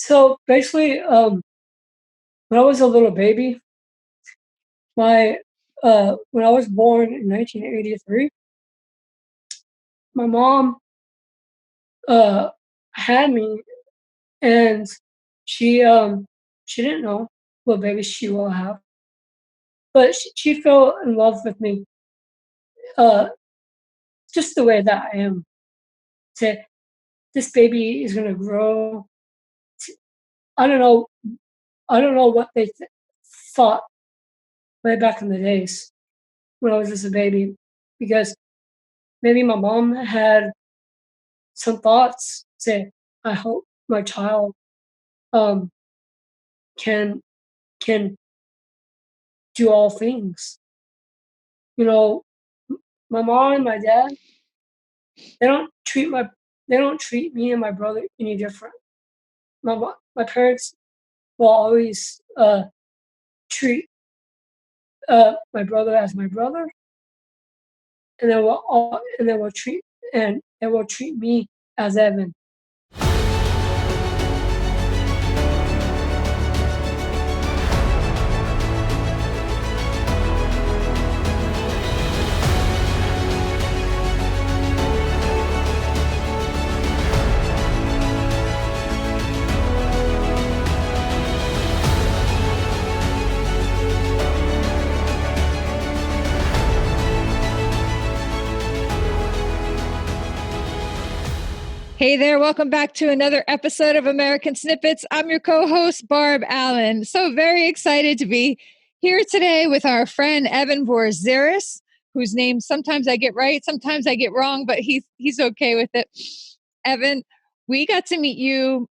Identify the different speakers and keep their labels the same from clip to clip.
Speaker 1: So basically, when I was a little baby, my when I was born in 1983, my mom uh had me, and she she didn't know what baby she will have, but she fell in love with me, uh just the way that I am. Said this baby is gonna grow. I don't know. I don't know what they thought way back in the days when I was just a baby, because maybe my mom had some thoughts. Say, I hope my child um can can do all things. You know, my mom and my dad, they don't treat my they don't treat me and my brother any different. My parents will always treat my brother as my brother, and they will treat me as Evan.
Speaker 2: Hey there, welcome back to another episode of American Snippets. I'm your co-host, Barb Allen. So very excited to be here today with our friend Evan Vourazeris, whose name sometimes I get right, sometimes I get wrong, but he's okay with it. Evan, we got to meet you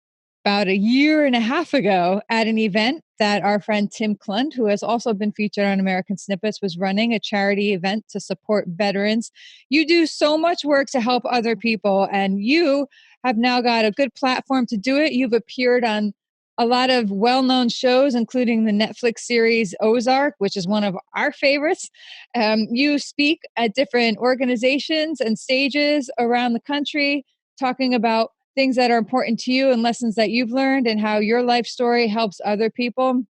Speaker 2: about a year and a half ago at an event that our friend Tim Clund, who has also been featured on American Snippets, was running a charity event to support veterans. You do so much work to help other people, and you have now got a good platform to do it. You've appeared on a lot of well-known shows, including the Netflix series Ozark, which is one of our favorites. You speak at different organizations and stages around the country, talking about things that are important to you and lessons that you've learned and how your life story helps other people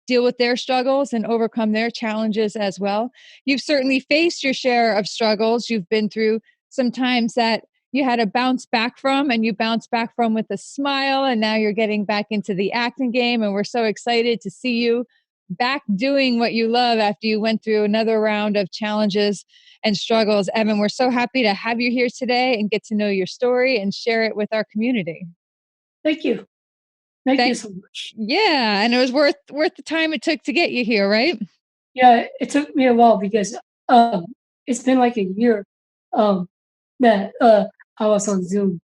Speaker 2: deal with their struggles and overcome their challenges as well. You've certainly faced your share of struggles. You've been through some times that you had to bounce back from, and you bounced back from with a smile, and now you're getting back into the acting game, and we're so excited to see you back doing what you love after you went through another round of challenges and struggles. Evan, we're so happy to have you here today and get to know your story and share it with our community.
Speaker 1: Thank you. Thank you
Speaker 2: Thank
Speaker 1: so much.
Speaker 2: Yeah, and it was worth the time it took to get you here, right?
Speaker 1: Yeah, it took me a while because it's been like a year um, that I was on Zoom,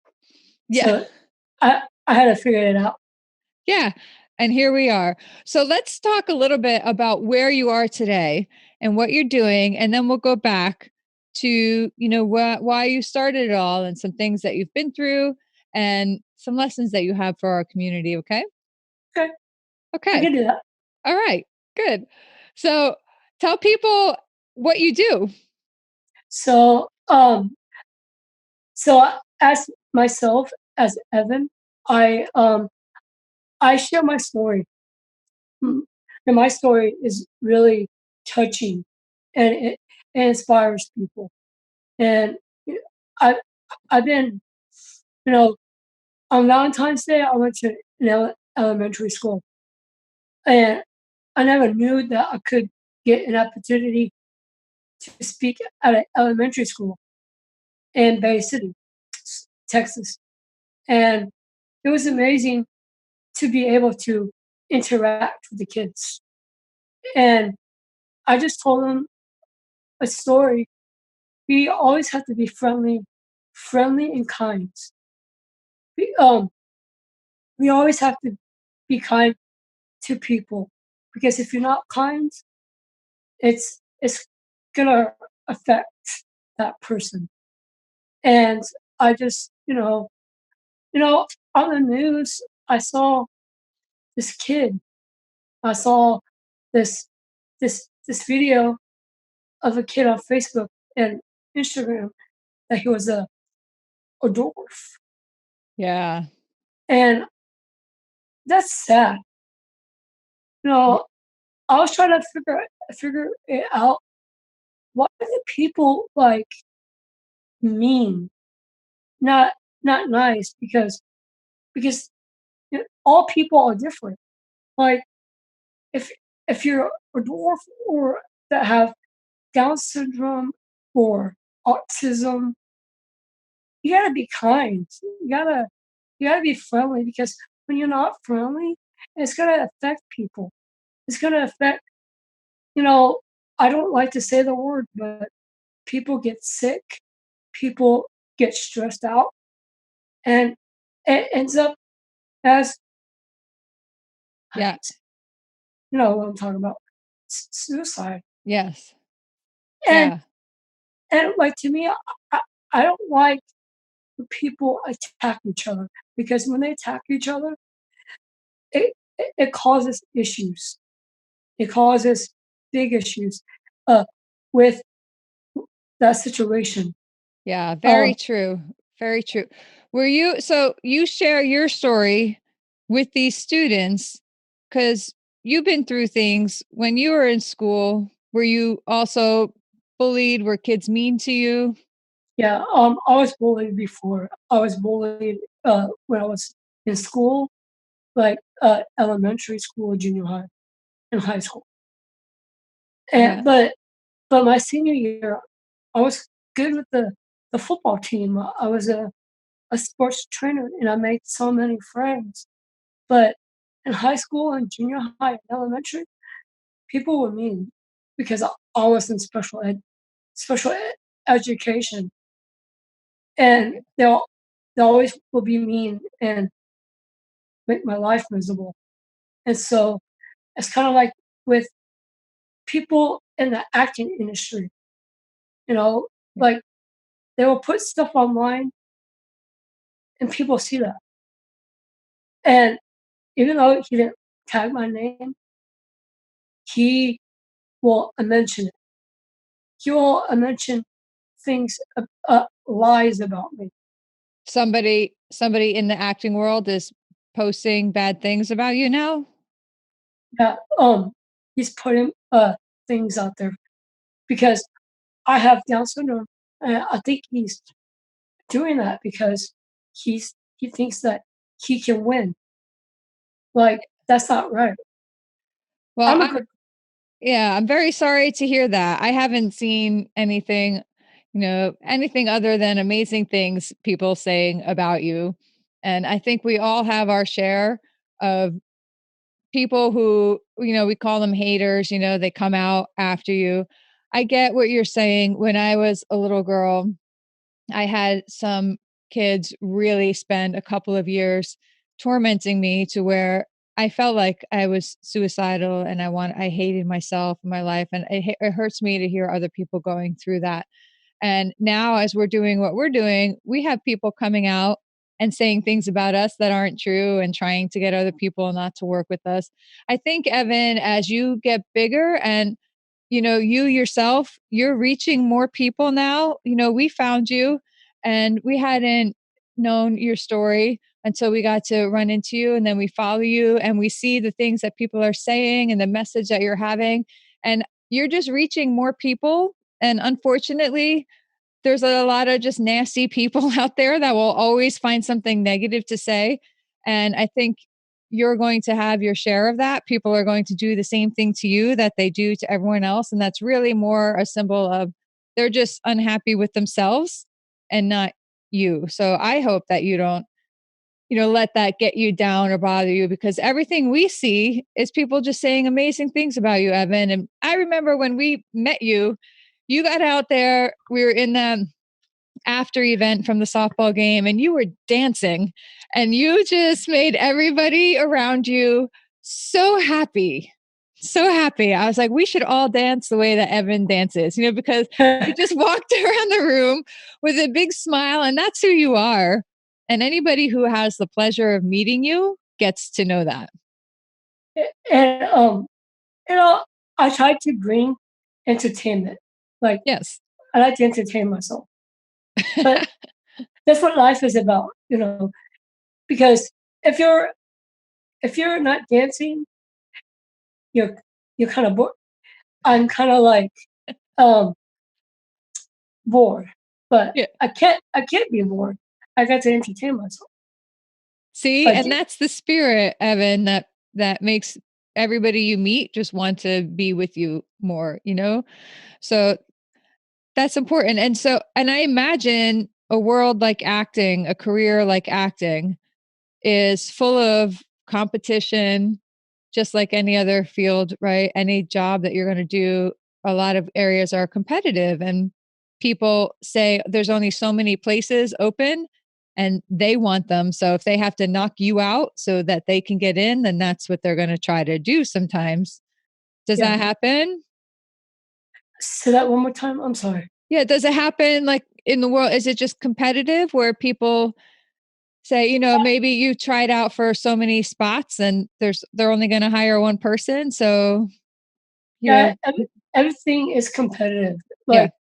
Speaker 2: Yeah.
Speaker 1: so I had to figure it out.
Speaker 2: Yeah. And here we are. So let's talk a little bit about where you are today and what you're doing, and then we'll go back to, why you started it all and some things that you've been through and some lessons that you have for our community, okay?
Speaker 1: Okay, I
Speaker 2: Okay.
Speaker 1: can do that.
Speaker 2: All right. Good. So tell people what you do.
Speaker 1: So as myself as Evan, I um I share my story. Mm, and my story is really touching, and it inspires people. And y- I I've been, you know, on Valentine's Day I went to an elementary school, and I never knew that I could get an opportunity to speak at an elementary school in Bay City, Texas, and it was amazing to be able to interact with the kids. And I just told them a story. We always have to be friendly and kind. We, um, we always have to be kind to people, because if you're not kind, it's gonna affect that person. And I just, on the news, I saw this kid. I saw this this video of a kid on Facebook and Instagram that he was a dwarf.
Speaker 2: Yeah.
Speaker 1: And that's sad. You
Speaker 2: Y-
Speaker 1: know, I was trying to figure it out. Why do people like mean, not not nice? Because all people are different. Like if if you're a dwarf or that have Down syndrome or autism, you gotta be kind. You gotta be friendly because when you're not friendly, it's gonna affect people. It's gonna affect, you know, I don't like to say the word, but people get sick, people get stressed out, and it ends up as,
Speaker 2: Yeah.
Speaker 1: you know what I'm talking about, suicide.
Speaker 2: Yes.
Speaker 1: And
Speaker 2: Yeah.
Speaker 1: like to me, I, I don't like when people attack each other because when they attack each other, it causes issues. It causes big issues uh, with that situation.
Speaker 2: Yeah.
Speaker 1: Uh,
Speaker 2: Very true. Very true. So you share your story with these students because you've been through things when you were in school. Were you also bullied? Were kids mean to you?
Speaker 1: yeah, I was bullied before. I was bullied when I was in school, like elementary school, junior high, and high school. And
Speaker 2: Yeah.
Speaker 1: but my senior year, I was good with the football team. I was a sports trainer, and I made so many friends. But in high school and junior high and elementary, people were mean because I was in special education, and they always will be mean and make my life miserable. And so it's kind of like with people in the acting industry, you know,
Speaker 2: Yeah.
Speaker 1: like they will put stuff online and people see that. And even though he didn't tag my name, he will mention it. He will mention things, lies about me.
Speaker 2: Somebody in the acting world is posting bad things about you now?
Speaker 1: Yeah, he's putting things out there because I have Down syndrome, and I think he's doing that because he thinks that he can win. Like that's not right.
Speaker 2: Well,
Speaker 1: I'm a
Speaker 2: I'm
Speaker 1: good
Speaker 2: yeah, I'm very sorry to hear that. I haven't seen anything, anything other than amazing things people saying about you. And I think we all have our share of people who, we call them haters, they come out after you. I get what you're saying. When I was a little girl, I had some kids really spend a couple of years tormenting me to where I felt like I was suicidal and I hated myself and my life. And it hurts me to hear other people going through that. And now, as we're doing what we're doing, we have people coming out and saying things about us that aren't true and trying to get other people not to work with us. I think, Evan, as you get bigger and you yourself, you're reaching more people now. We found you and we hadn't known your story until we got to run into you. And then we follow you and we see the things that people are saying and the message that you're having. And you're just reaching more people. And unfortunately, there's a lot of just nasty people out there that will always find something negative to say. And I think you're going to have your share of that. People are going to do the same thing to you that they do to everyone else. And that's really more a symbol of they're just unhappy with themselves and not you. So I hope that you don't, let that get you down or bother you because everything we see is people just saying amazing things about you, Evan. And I remember when we met you, you got out there, we were in the after event from the softball game and you were dancing and you just made everybody around you so happy. So happy. I was like, we should all dance the way that Evan dances, because you just walked around the room with a big smile and that's who you are. And anybody who has the pleasure of meeting you gets to know that.
Speaker 1: and you know, I try to bring entertainment. Like
Speaker 2: Yes.
Speaker 1: I like to entertain myself, but that's what life is about, because if you're if you're not dancing, you're kind of bored. I'm kind of like um, bored, but
Speaker 2: Yeah.
Speaker 1: I can't be bored. I got to entertain myself.
Speaker 2: See,
Speaker 1: Like
Speaker 2: and that's the spirit, Evan, that makes everybody you meet just want to be with you more, you know? So that's important. And I imagine a world like acting, a career like acting is full of competition, just like any other field, right? Any job that you're going to do, a lot of areas are competitive, and people say there's only so many places open and they want them. So if they have to knock you out so that they can get in, then that's what they're going to try to do sometimes. Does
Speaker 1: yeah.
Speaker 2: that happen?
Speaker 1: Say that one more time. I'm sorry.
Speaker 2: Yeah. Does it happen like in the world? Is it just competitive where people say, maybe you tried out for so many spots and they're only going to hire one person. So, you
Speaker 1: Yeah,
Speaker 2: know,
Speaker 1: everything is competitive.
Speaker 2: yeah,
Speaker 1: Like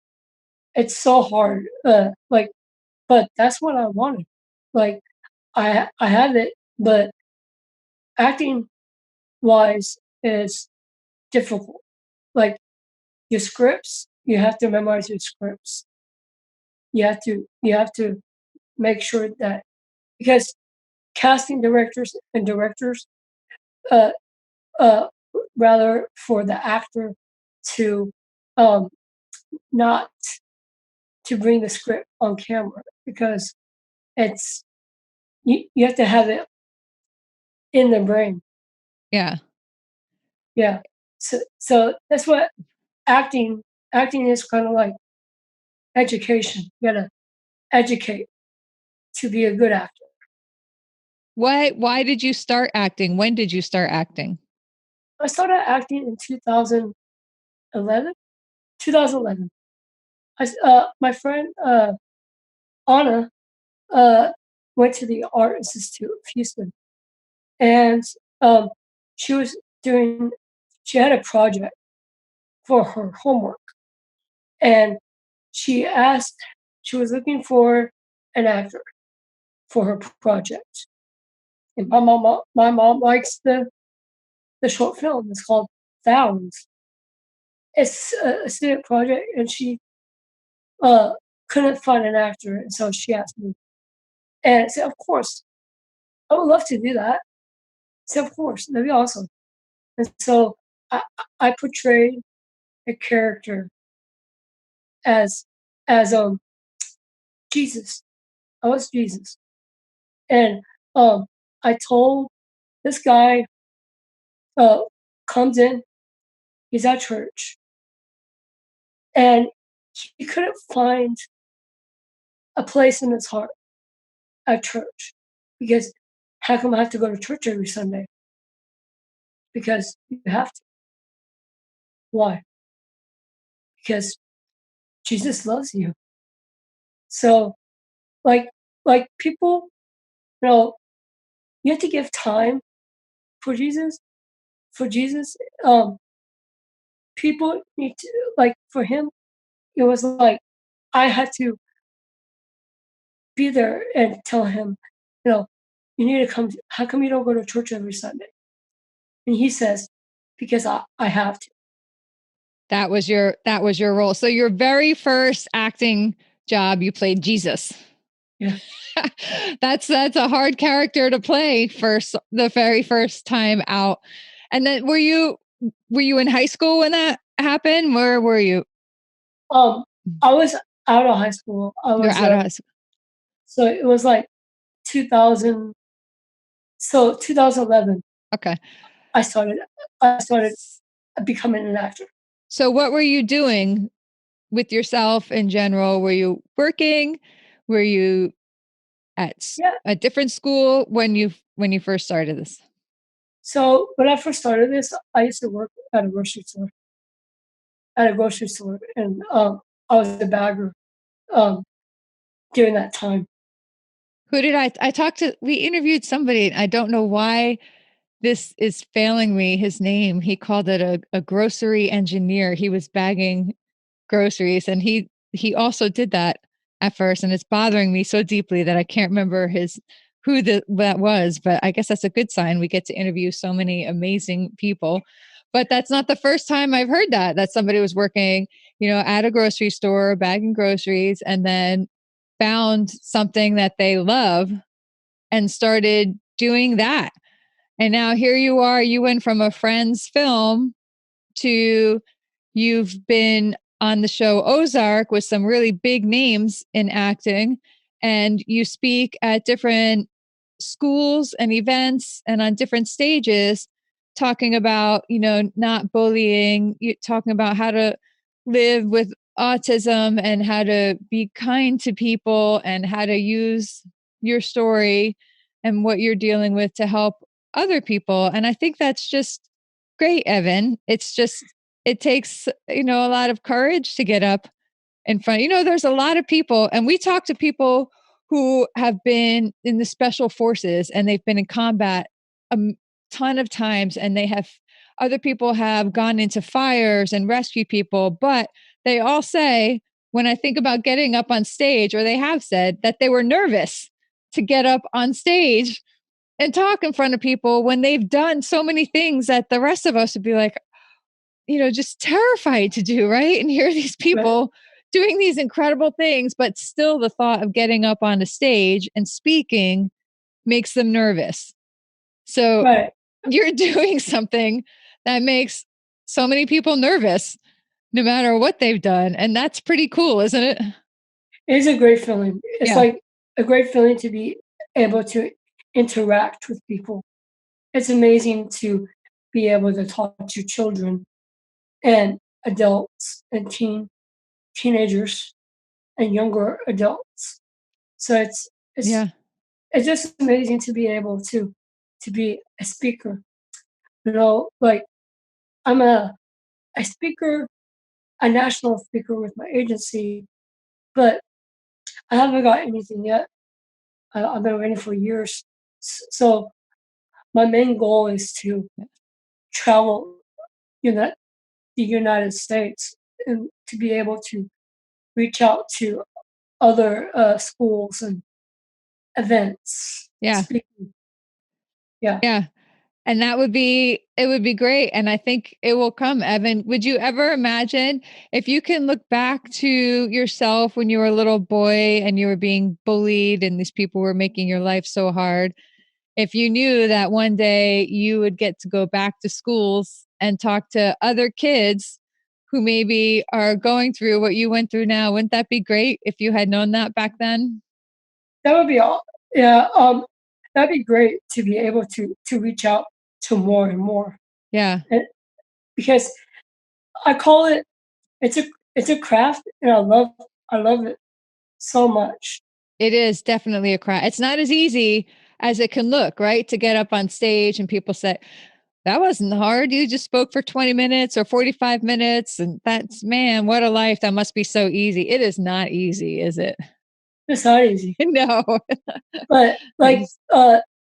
Speaker 1: it's so hard. Like, but that's what I wanted. Like I have it, but acting wise is difficult. Like your scripts, you have to memorize your scripts. You have to make sure that because casting directors uh uh rather for the actor to um not to bring the script on camera because it's you have to have it in the brain.
Speaker 2: yeah.
Speaker 1: Yeah. So that's what acting acting is kind of like education. You gotta educate to be a good actor.
Speaker 2: Why did you start acting? When did you start acting?
Speaker 1: I started acting in 2011. 2011. My friend Anna uh, went to the Art Institute of Houston, and um, she was doing. She had a project for her homework, and she asked. She was looking for an actor for her project, and my mom likes the short film. It's called Thousands. It's a student project, and she uh, couldn't find an actor, and so she asked me, and I said, "Of course, I would love to do that." I said, "Of course, that'd be awesome." And so I portrayed a character as as Jesus. I was Jesus, and um, I told this guy uh, comes in. He's at church, and he couldn't find a place in his heart at church because how come I have to go to church every Sunday? Because you have to. Why? Because Jesus loves you. So like people, you know, you have to give time for Jesus. For Jesus, people need to like for him. It was like I had to be there and tell him, you know, you need to come. How come you don't go to church every Sunday? And he says, because I have to.
Speaker 2: That was your role. So your very first acting job, you played Jesus.
Speaker 1: Yeah.
Speaker 2: That's a hard character to play first the very first time out. And then were you in high school when that happened? Where were you?
Speaker 1: Um, I was out of high school. I
Speaker 2: You're
Speaker 1: was
Speaker 2: out of high school.
Speaker 1: so it was like 2000. So 2011,
Speaker 2: Okay.
Speaker 1: I started. I started becoming an actor.
Speaker 2: So what were you doing with yourself in general? Were you working? Were you
Speaker 1: Yeah.
Speaker 2: a different school when you first started this?
Speaker 1: So when I first started this, I used to work at a grocery store. At a grocery store, and I was a bagger um, during that time.
Speaker 2: Who did I talked to? We interviewed somebody. I don't know why this is failing me. His name. He called it a grocery engineer. He was bagging groceries, and he also did that at first, and it's bothering me so deeply that I can't remember who that was, but I guess that's a good sign. We get to interview so many amazing people. But that's not the first time I've heard that somebody was working, at a grocery store, bagging groceries, and then found something that they love and started doing that. And now here you are, you went from a friend's film to you've been on the show Ozark with some really big names in acting, and you speak at different schools and events and on different stages talking about, not bullying, talking about how to live with autism and how to be kind to people and how to use your story and what you're dealing with to help other people. And I think that's just great, Evan. It's just, it takes, a lot of courage to get up in front. There's a lot of people, and we talk to people who have been in the special forces and they've been in combat a ton of times, and other people have gone into fires and rescued people, but they all say, when I think about getting up on stage, or they have said that they were nervous to get up on stage and talk in front of people when they've done so many things that the rest of us would be like, just terrified to do, right? And here are these
Speaker 1: Right.
Speaker 2: people doing these incredible things, but still the thought of getting up on a stage and speaking makes them nervous. So
Speaker 1: Right.
Speaker 2: you're doing something that makes so many people nervous, no matter what they've done. And that's pretty cool, isn't it?
Speaker 1: It is a great feeling. It's
Speaker 2: Yeah.
Speaker 1: like a great feeling to be able to interact with people. It's amazing to be able to talk to children and adults and teenagers and younger adults. So it's
Speaker 2: Yeah.
Speaker 1: it's just amazing to be able to be a speaker. Like I'm a speaker, a national speaker with my agency, but I haven't got anything yet. I've been waiting for years. So my main goal is to travel uni- the United States and to be able to reach out to other schools and events.
Speaker 2: Yeah.
Speaker 1: Speaking, yeah,
Speaker 2: Yeah. And it would be great. And I think it will come, Evan. Would you ever imagine if you can look back to yourself when you were a little boy and you were being bullied and these people were making your life so hard? If you knew that one day you would get to go back to schools and talk to other kids who maybe are going through what you went through now, wouldn't that be great if you had known that back then?
Speaker 1: that would be all. Yeah, that'd be great to be able to reach out to more and more,
Speaker 2: Yeah.
Speaker 1: and, because I call it it's a it's a craft, and I love it so much.
Speaker 2: It is definitely a cry. It's not as easy as it can look, right? To get up on stage and people say, that wasn't hard. You just spoke for 20 minutes or 45 minutes. And that's, man, what a life. That must be so easy. It is not easy, is it?
Speaker 1: It's not easy,
Speaker 2: No.
Speaker 1: but like
Speaker 2: It's-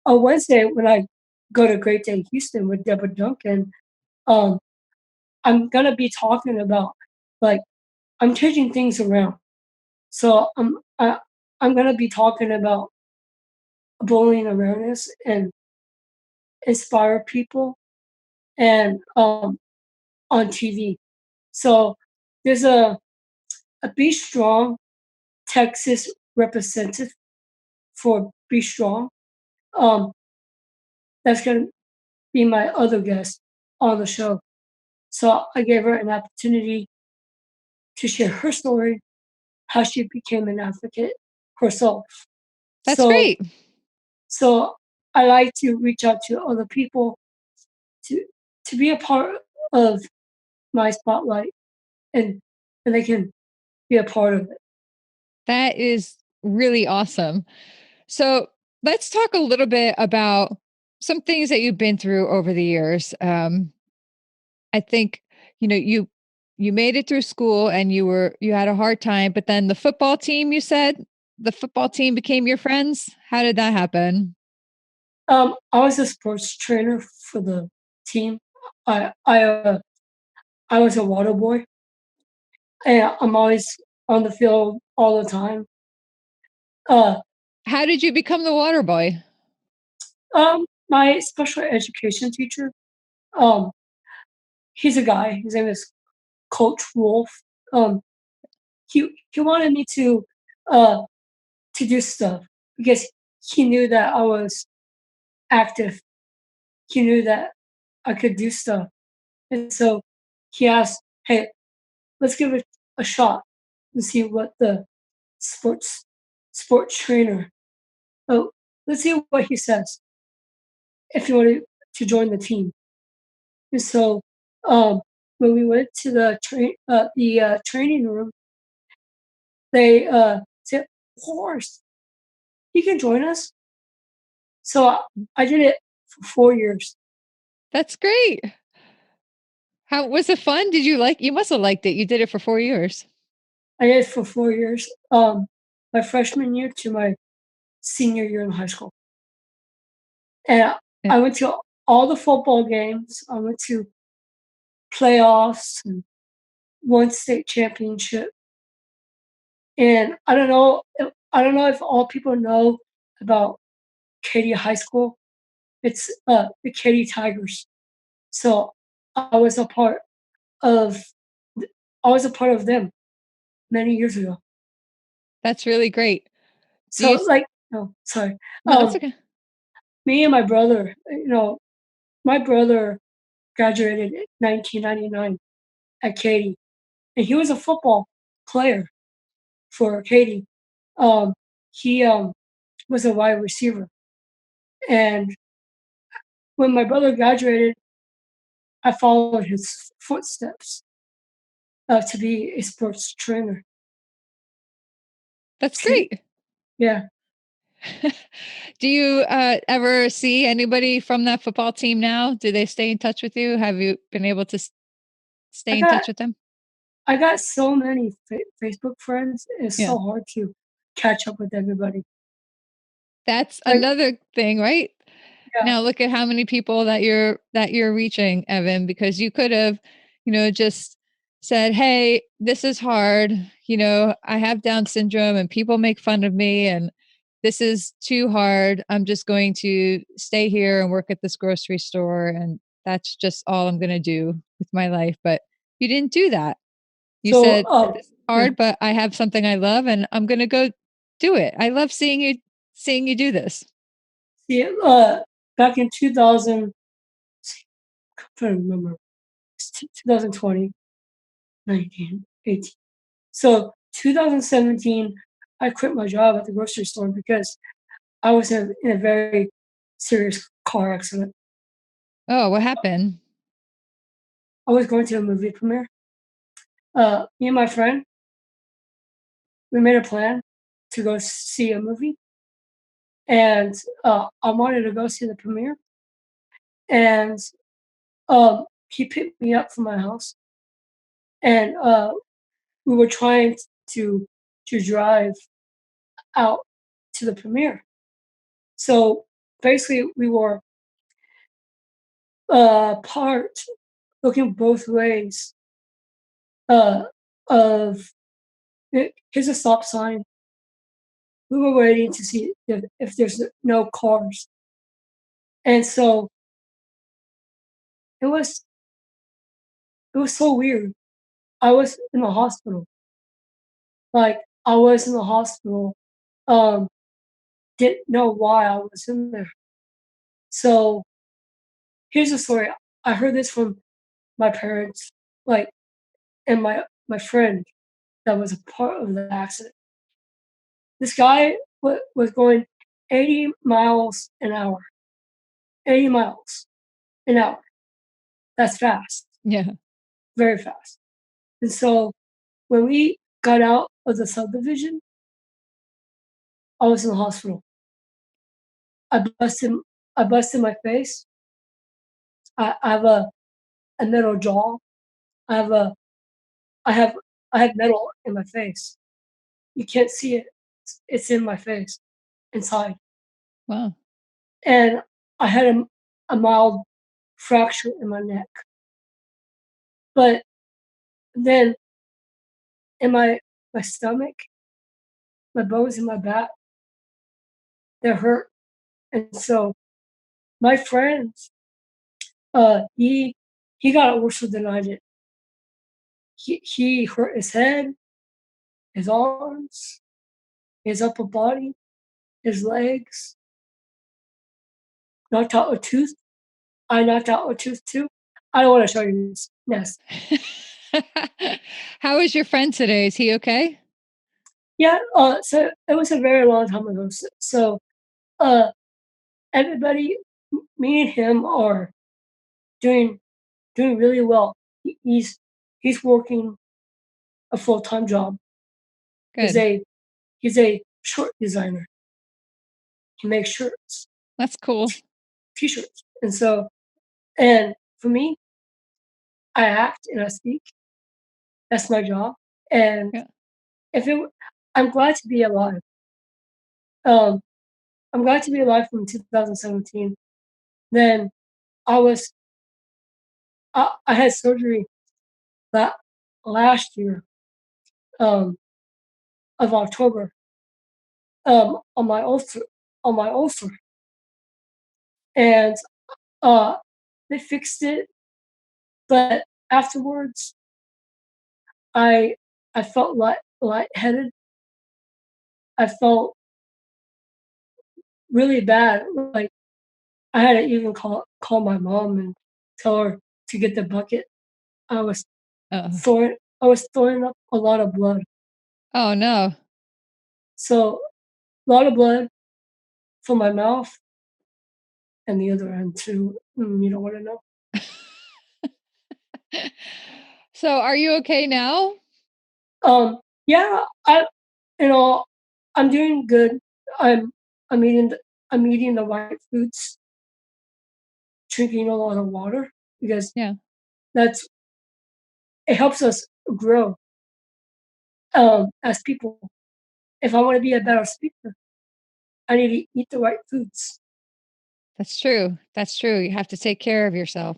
Speaker 1: on Wednesday when I go to Great Day Houston with Deborah Duncan, um, I'm gonna be talking about like I'm changing things around. So I'm gonna be talking about bullying awareness and inspire people and on TV. So there's a Be Strong Texas representative for Be Strong. Um, that's gonna be my other guest on the show. So I gave her an opportunity to share her story, how she became an advocate herself.
Speaker 2: that's
Speaker 1: So
Speaker 2: great.
Speaker 1: so I like to reach out to other people to to be a part of my spotlight and they can be a part of it.
Speaker 2: That is really awesome. So let's talk a little bit about some things that you've been through over the years. I think, you made it through school and you had a hard time, but then the football team, you said the football team became your friends. How did that happen?
Speaker 1: I was a sports trainer for the team. I I uh, I was a water boy, and I'm always on the field all the time. Uh,
Speaker 2: How did you become the water boy?
Speaker 1: My special education teacher, um, he's a guy. His name is Coach Wolf. Um, he wanted me uh to do stuff because he knew that I was active. He knew that I could do stuff, and so he asked, "Hey, let's give it a shot and see what the sports sports trainer. Oh, let's see what he says if you wanted to join the team." And so, um, when we went to the training room, they said, "Of course, you can join us." So I did it for 4 years.
Speaker 2: That's great. How was it fun? Did you like you must have liked it. You did it for 4 years.
Speaker 1: I did it for 4 years. My freshman year to my senior year in high school, and
Speaker 2: Eh,
Speaker 1: I went to all the football games. I went to playoffs and won state championship. And I don't know if all people know about Katy High School. It's the Katy Tigers. So I was a part of I was a part of them many years ago.
Speaker 2: That's really great. Do
Speaker 1: So
Speaker 2: you
Speaker 1: like no, sorry.
Speaker 2: No, it's okay.
Speaker 1: Me and my brother, my brother graduated in 1999 at Katy, and he was a football player for Katy. He was a wide receiver, and when my brother graduated, I followed his footsteps to be a sports trainer.
Speaker 2: That's
Speaker 1: See,
Speaker 2: great.
Speaker 1: yeah,
Speaker 2: Do you, ever see anybody from that football team now? Do they stay in touch with you? Have you been able to
Speaker 1: I
Speaker 2: stay in
Speaker 1: got
Speaker 2: touch with them?
Speaker 1: I got so many Facebook friends. It's
Speaker 2: Yeah.
Speaker 1: so hard to catch up with everybody.
Speaker 2: That's
Speaker 1: Like,
Speaker 2: another thing, right?
Speaker 1: yeah,
Speaker 2: Now look at how many people that you're reaching, Evan, because you could have, just said, "Hey, this is hard. I have Down syndrome and people make fun of me and this is too hard. I'm just going to stay here and work at this grocery store and that's just all I'm going to do with my life." But you didn't do that. You
Speaker 1: so
Speaker 2: said, "This is
Speaker 1: yeah.
Speaker 2: hard, but I have something I love and I'm going to go do it. I love seeing you do this."
Speaker 1: See, back in 2000, I'm trying to remember, it's 2020, 19, 18. So 2017, I quit my job at the grocery store because I was in a very serious car accident.
Speaker 2: Oh, what happened?
Speaker 1: I was going to a movie premiere. Me and my friend, we made a plan to go see a movie, and I wanted to go see the premiere. And he picked me up from my house, and we were trying to drive out to the premiere. So basically, we were parked, looking both ways. Uh, of Here's a stop sign. We were waiting to see if there's no cars, and so it was it was so weird. I was in the hospital. Like, I was in the hospital, um, didn't know why I was in there. So, here's the story. I heard this from my parents, like, and my friend that was a part of the accident. This guy was going 80 miles an hour. 80 miles an hour. That's fast,
Speaker 2: Yeah.
Speaker 1: very fast. And so, when we got out of the subdivision, I was in the hospital. I busted I busted my face. I have a metal jaw. I have a I have I have metal in my face. You can't see it. It's in my face, inside.
Speaker 2: Wow.
Speaker 1: And I had a mild fracture in my neck. But then in my stomach, my bones in my back, they're hurt. And so my friend, he got it worse than I did. He hurt his head, his arms, his upper body, his legs, knocked out a tooth. I knocked out a tooth too. I don't want to show you this mess.
Speaker 2: How is your friend today? Is he okay?
Speaker 1: Yeah, so it was a very long time ago. So uh, everybody, me and him are doing really well. He's working a full-time job. He's
Speaker 2: Good.
Speaker 1: a he's a shirt designer. He makes shirts,
Speaker 2: That's cool.
Speaker 1: t-shirts, and for me, I act and I speak. That's my job, and
Speaker 2: Yeah.
Speaker 1: if it, I'm glad to be alive. Um, I'm glad to be alive from 2017. Then I was I had surgery that last year um, of October on my ulcer, and uh, they fixed it. But afterwards, I I felt lightheaded. I felt really bad. Like I had to even call my mom and tell her to get the bucket. I was
Speaker 2: Oh.
Speaker 1: throwing up a lot of blood.
Speaker 2: Oh no.
Speaker 1: So a lot of blood from my mouth and the other end too. You don't want to know.
Speaker 2: So are you okay now?
Speaker 1: Yeah, you know, I'm doing good. I'm I'm eating I'm eating the right foods, drinking a lot of water because
Speaker 2: Yeah.
Speaker 1: that's it helps us grow as people. If I want to be a better speaker, I need to eat the right foods.
Speaker 2: That's true. That's true. You have to take care of yourself.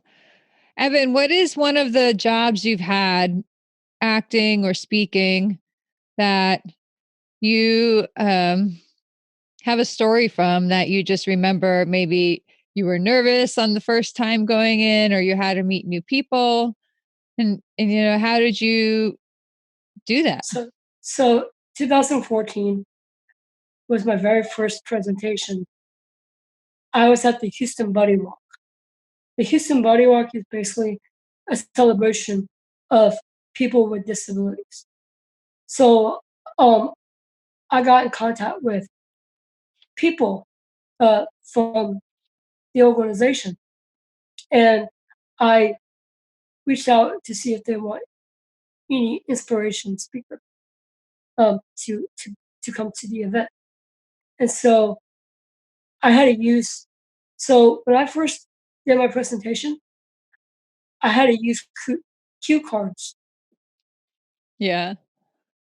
Speaker 2: Evan, what is one of the jobs you've had, acting or speaking, that you have a story from that you just remember? Maybe you were nervous on the first time going in, or you had to meet new people. And how did you do that?
Speaker 1: So 2014 was my very first presentation. I was at the Houston Buddy Walk. The Houston Buddy Walk is basically a celebration of people with disabilities. So um, I got in contact with people from the organization, and I reached out to see if they want any inspiration speaker um, to to to come to the event. And so I had to use. So when I first did my presentation, I had to use cue cards
Speaker 2: Yeah.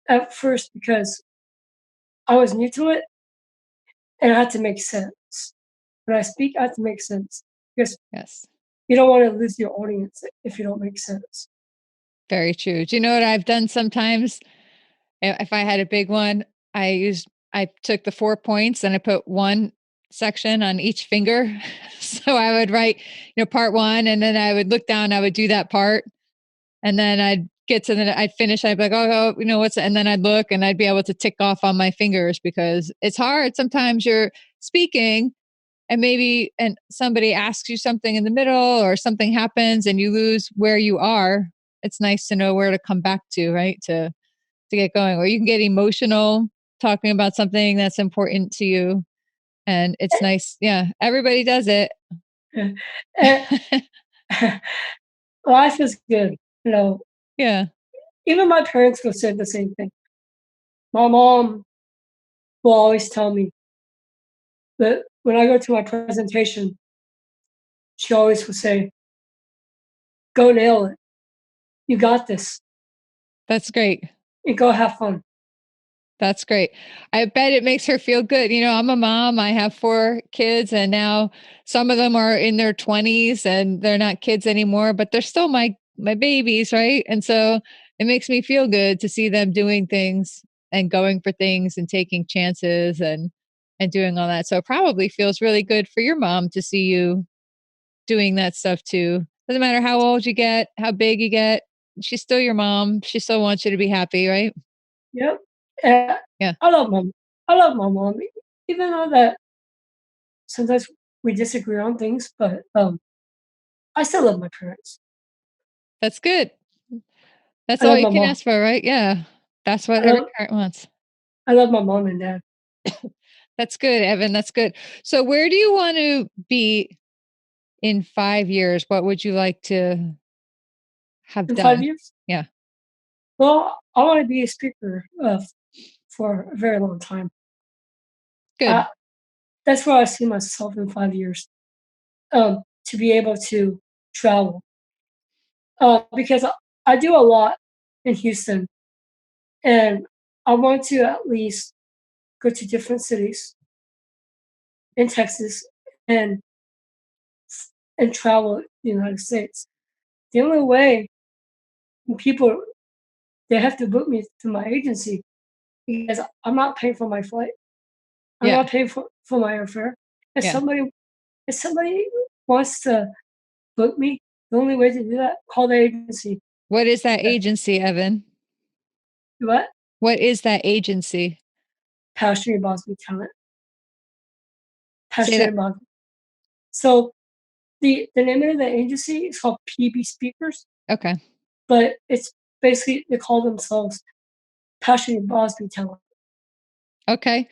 Speaker 1: at first because I was new to it and I had to make sense. When I speak, I have to make sense because
Speaker 2: Yes.
Speaker 1: you don't want to lose your audience if you don't make sense.
Speaker 2: Very true. Do you know what I've done sometimes? If I had a big one, I took the 4 points and I put one section on each finger. So I would write, part 1, and then I would look down, I would do that part, and then I'd get to the I'd finish, I'd be like, "Oh, what's," and then I'd look and I'd be able to tick off on my fingers because it's hard. Sometimes you're speaking and somebody asks you something in the middle or something happens and you lose where you are. It's nice to know where to come back to, right? To get going, or you can get emotional talking about something that's important to you. And it's nice. Yeah. Everybody does it.
Speaker 1: And life is good.
Speaker 2: Yeah.
Speaker 1: Even my parents will say the same thing. My mom will always tell me that when I go to my presentation, she always will say, "Go nail it. You got this.
Speaker 2: That's great.
Speaker 1: And go have fun."
Speaker 2: That's great. I bet it makes her feel good. I'm a mom. I have 4 kids, and now some of them are in their 20s and they're not kids anymore, but they're still my babies, right? And so it makes me feel good to see them doing things and going for things and taking chances. And and doing all that. So it probably feels really good for your mom to see you doing that stuff too. Doesn't matter how old you get, how big you get, she's still your mom. She still wants you to be happy, right?
Speaker 1: Yep. And
Speaker 2: Yeah,
Speaker 1: I love my mom, even though that sometimes we disagree on things, but I still love my parents.
Speaker 2: that's good. That's
Speaker 1: I
Speaker 2: all
Speaker 1: love
Speaker 2: you
Speaker 1: my
Speaker 2: can
Speaker 1: mom.
Speaker 2: ask for, right? Yeah. That's what
Speaker 1: I
Speaker 2: every
Speaker 1: love
Speaker 2: parent wants.
Speaker 1: I love my mom and dad.
Speaker 2: That's good, Evan. That's good. So where do you want to be in 5 years? What would you like to have
Speaker 1: In 5
Speaker 2: done?
Speaker 1: years?
Speaker 2: Yeah,
Speaker 1: Well, I wanna be a speaker, for a very long time.
Speaker 2: good.
Speaker 1: Uh, that's where I see myself in 5 years, to be able to travel, because I do a lot in Houston, and I want to at least go to different cities in Texas and travel the United States. The only way people they have to book me through my agency because I'm not paying for my flight. I'm
Speaker 2: Yeah,
Speaker 1: not paying for my airfare. If
Speaker 2: yeah.
Speaker 1: somebody if somebody wants to book me, the only way to do that, call the agency.
Speaker 2: What is that agency, Evan?
Speaker 1: What?
Speaker 2: What is that agency?
Speaker 1: Passionate Bosby talent.
Speaker 2: Say that.
Speaker 1: Passionate Bosby. So the name of the agency is called PB Speakers,
Speaker 2: Okay.
Speaker 1: but it's basically they call themselves Passionate Bosby talent.
Speaker 2: Okay.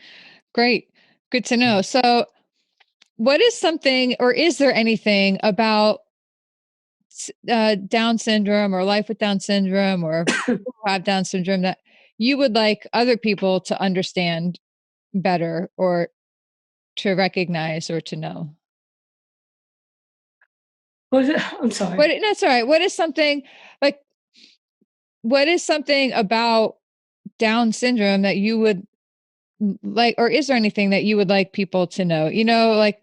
Speaker 2: Great. Good to know. So, what is something, or is there anything about Down syndrome or life with Down syndrome or people who have Down syndrome that you would like other people to understand better or to recognize or to know?
Speaker 1: Was it? I'm sorry.
Speaker 2: That's all right. What is something like, what is something about Down syndrome that you would like, or is there anything that you would like people to know? Like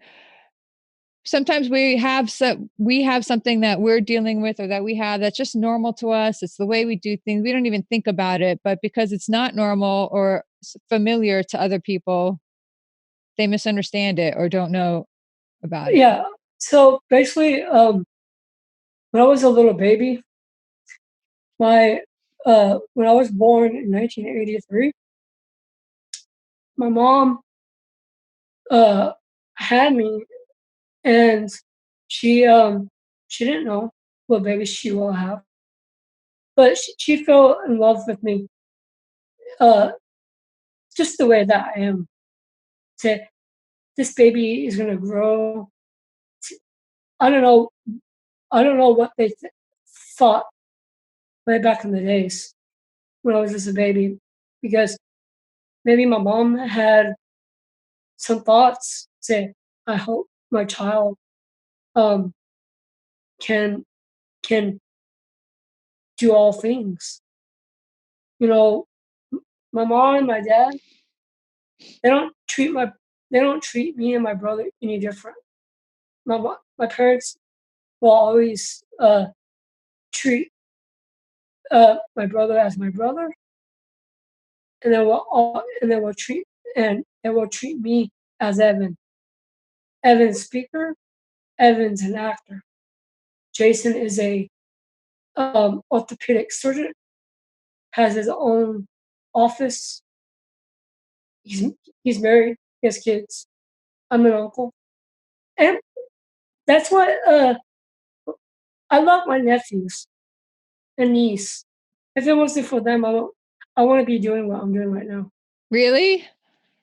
Speaker 2: sometimes we have something that we're dealing with or that we have that's just normal to us. It's the way we do things. We don't even think about it, but because it's not normal or familiar to other people, they misunderstand it or don't know about it.
Speaker 1: Yeah. So basically, when I was a little baby, my when I was born in 1983, my mom uh had me, and she she didn't know what baby she will have, but she fell in love with me, uh just the way that I am. Said this baby is gonna grow. I don't know. I don't know what they thought way back in the days when I was just a baby, because maybe my mom had some thoughts. Say, I hope my child um can can do all things. You know, my mom and my dad, they don't treat my they don't treat me and my brother any different. My parents will always treat my brother as my brother, and they will treat me as Evan. Evan's speaker. Evan's an actor. Jason is a orthopedic surgeon. Has his own office. He's he's married. He has kids. I'm an uncle, and that's what I love my nephews and niece. If it wasn't for them, I wouldn't be doing what I'm doing right now.
Speaker 2: Really?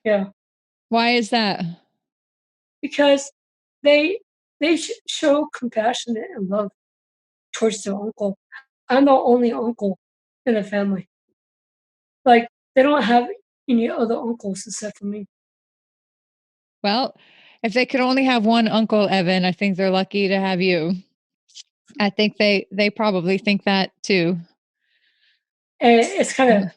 Speaker 1: Yeah,
Speaker 2: Why is that?
Speaker 1: because they show compassion and love towards their uncle. I'm the only uncle in the family. Like they don't have any other uncles except for me.
Speaker 2: Well, if they could only have one uncle, Evan, I think they're lucky to have you. I think they probably think that too.
Speaker 1: And it's kind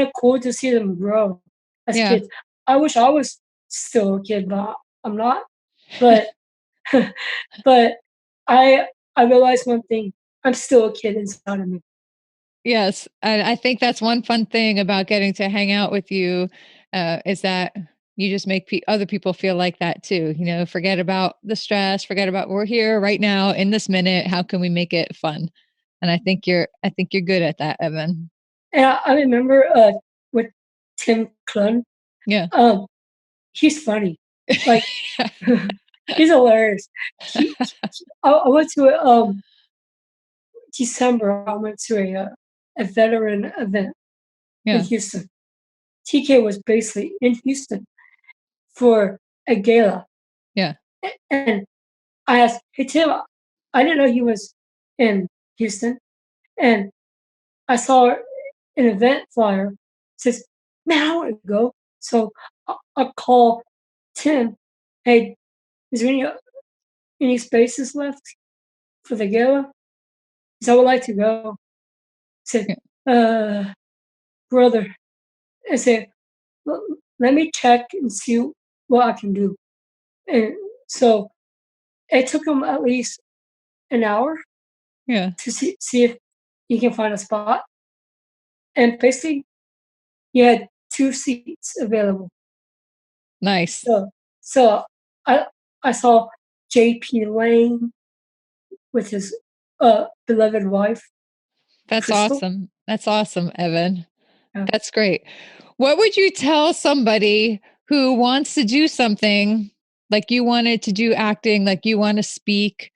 Speaker 1: of cool to see them grow as
Speaker 2: Yeah.
Speaker 1: kids. I wish I was still a kid, but I'm not. But but I realized one thing: I'm still a kid inside of me.
Speaker 2: Yes, and I think that's one fun thing about getting to hang out with you, is that you just make other people feel like that too. Forget about the stress, forget about we're here right now in this minute. How can we make it fun? And I think you're good at that, Evan.
Speaker 1: And I remember with Tim Clun,
Speaker 2: Yeah.
Speaker 1: um, he's funny. Like he's hilarious. I went to December. I went to a veteran event in
Speaker 2: Yeah.
Speaker 1: Houston. TK was basically in Houston for a gala,
Speaker 2: Yeah.
Speaker 1: and I asked, "Hey Tim, I didn't know he was in Houston," and I saw an event flyer. It says, "Man, I want to go." So I'll call Tim. Hey, is there any spaces left for the gala? So I would like to go. I said,
Speaker 2: Yeah.
Speaker 1: uh, brother. I said, "Well, let me check and see what I can do." And so it took him at least an hour
Speaker 2: Yeah.
Speaker 1: to see if he can find a spot. And basically, he had 2 seats available.
Speaker 2: Nice.
Speaker 1: So I I saw J.P. Lane with his beloved wife,
Speaker 2: That's
Speaker 1: Crystal.
Speaker 2: awesome. That's awesome, Evan.
Speaker 1: Yeah.
Speaker 2: That's great. What would you tell somebody who wants to do something like you wanted to do acting, like you want to speak,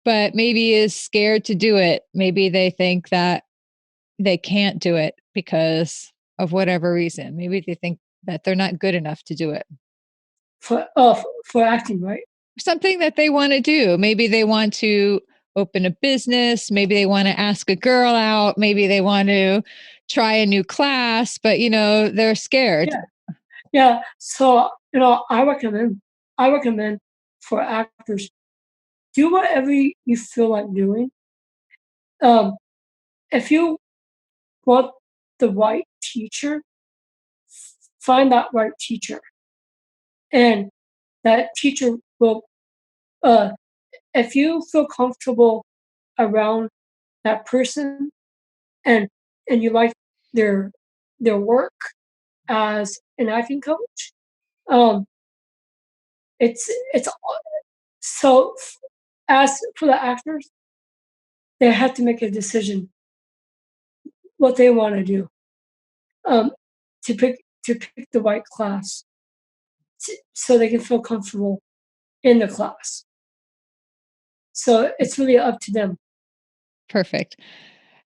Speaker 2: but maybe is scared to do it? Maybe they think that they can't do it because of whatever reason. Maybe they think that they're not good enough to do it.
Speaker 1: For acting, right?
Speaker 2: Something that they want to do. Maybe they want to open a business. Maybe they want to ask a girl out. Maybe they want to try a new class, but they're scared.
Speaker 1: Yeah, yeah. So I recommend for actors, do whatever you feel like doing. Um, if you want the right teacher, find that right teacher, and that teacher will. Uh, if you feel comfortable around that person, and you like their work as an acting coach, um, it's so. As for the actors, they have to make a decision what they want to do, um, to pick the right class, so they can feel comfortable in the class. So it's really up to them.
Speaker 2: Perfect.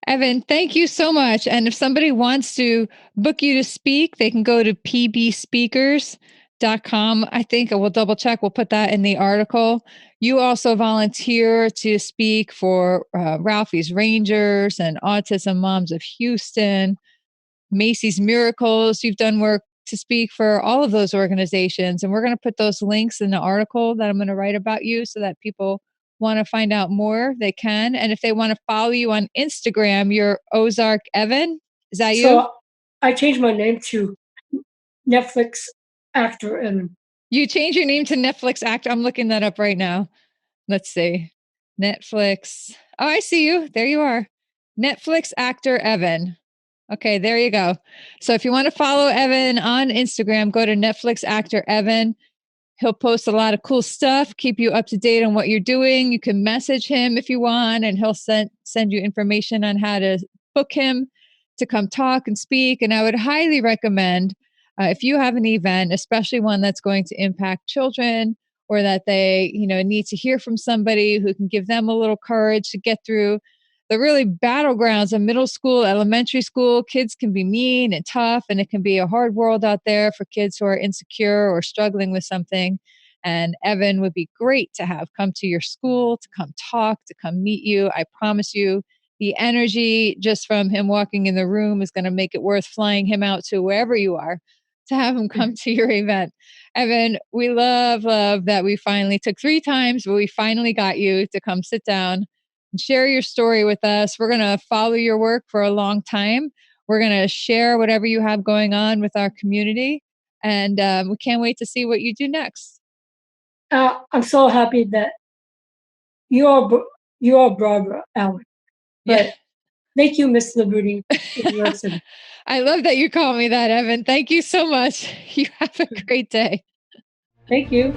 Speaker 2: Evan, thank you so much. And if somebody wants to book you to speak, they can go to pbspeakers.com. I think we'll double check. We'll put that in the article. You also volunteer to speak for Ralphie's Rangers and Autism Moms of Houston, Macy's Miracles. You've done work to speak for all of those organizations. And we're going to put those links in the article that I'm going to write about you so that people want to find out more, they can. And if they want to follow you on Instagram, you're Ozark Evan. Is that you?
Speaker 1: So I changed my name to Netflix actor, and
Speaker 2: You change your name to Netflix actor. I'm looking that up right now. Let's see. Netflix. Oh, I see you. There you are. Netflix actor Evan. Okay, there you go. So if you want to follow Evan on Instagram, go to Netflix actor Evan. He'll post a lot of cool stuff, keep you up to date on what you're doing. You can message him if you want, and he'll send you information on how to book him to come talk and speak. And I would highly recommend if you have an event, especially one that's going to impact children or that they, need to hear from somebody who can give them a little courage to get through the really battlegrounds of middle school, elementary school. Kids can be mean and tough, and it can be a hard world out there for kids who are insecure or struggling with something. And Evan would be great to have come to your school, to come talk, to come meet you. I promise you, the energy just from him walking in the room is going to make it worth flying him out to wherever you are to have him come to your event. Evan, we love that we finally took 3 times, but we finally got you to come sit down and share your story with us. We're going to follow your work for a long time. We're going to share whatever you have going on with our community. And we can't wait to see what you do next.
Speaker 1: I'm so happy that you are Barbara Allen,
Speaker 2: Yeah.
Speaker 1: but Thank you, Miss Liberty University.
Speaker 2: I love that you call me that, Evan. Thank you so much. You have a great day.
Speaker 1: Thank you.